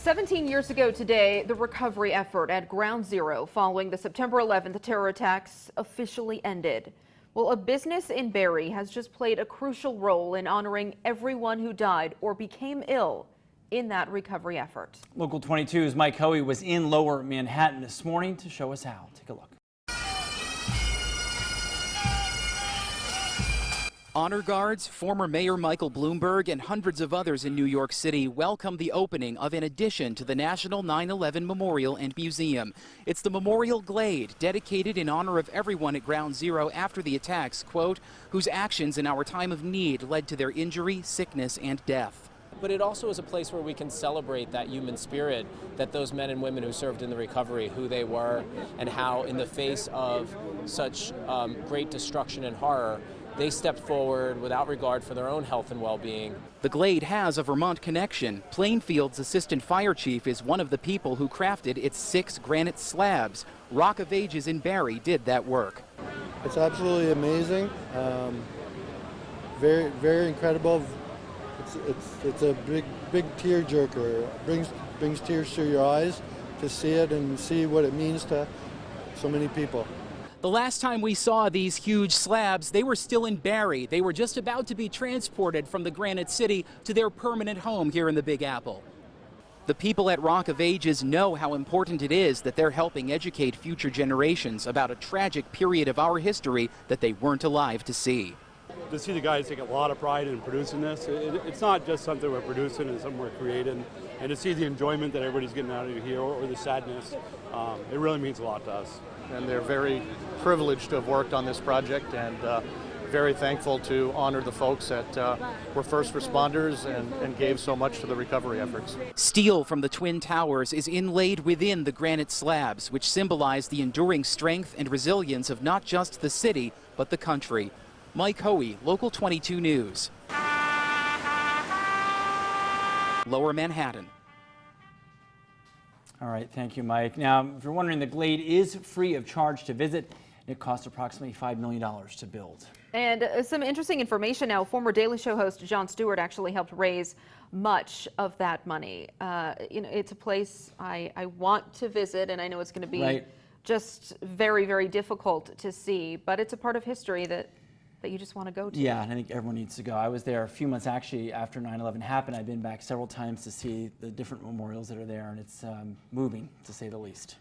17 years ago today, the recovery effort at Ground Zero following the September 11th terror attacks officially ended. Well, a business in Barre has just played a crucial role in honoring everyone who died or became ill in that recovery effort. Local 22's Mike Hoey was in Lower Manhattan this morning to show us how. Take a look. Honor guards, former Mayor Michael Bloomberg, and hundreds of others in New York City welcomed the opening of an addition to the National 9/11 Memorial and Museum. It's the Memorial Glade, dedicated in honor of everyone at Ground Zero after the attacks, quote, whose actions in our time of need led to their injury, sickness, and death. But it also is a place where we can celebrate that human spirit that those men and women who served in the recovery, who they were, and how in the face of such great destruction and horror, they stepped forward without regard for their own health and well-being. The Glade has a Vermont connection. Plainfield's assistant fire chief is one of the people who crafted its 6 granite slabs. Rock of Ages in Barre did that work. It's absolutely amazing. Very, very incredible. It's a big tearjerker. Brings tears to your eyes to see it and see what it means to so many people. The last time we saw these huge slabs, they were still in Barre. They were just about to be transported from the Granite City to their permanent home here in the Big Apple. The people at Rock of Ages know how important it is that they're helping educate future generations about a tragic period of our history that they weren't alive to see. To see the guys take a lot of pride in producing this, it's not just something we're producing, it's something we're creating. And to see the enjoyment that everybody's getting out of here, or the sadness, it really means a lot to us. And they're very privileged to have worked on this project, and very thankful to honor the folks that were first responders and gave so much to the recovery efforts. Steel from the Twin Towers is inlaid within the granite slabs, which symbolize the enduring strength and resilience of not just the city, but the country. Mike Hoey, Local 22 News. Lower Manhattan. All right, thank you, Mike. Now, if you're wondering, the Glade is free of charge to visit. It costs approximately $5 million to build. And some interesting information now. Former Daily Show host Jon Stewart actually helped raise much of that money. It's a place I want to visit, and I know it's going to be just very, very difficult to see, but it's a part of history that you just want to go to. Yeah, and I think everyone needs to go. I was there a few months actually after 9/11 happened. I've been back several times to see the different memorials that are there, and it's moving, to say the least.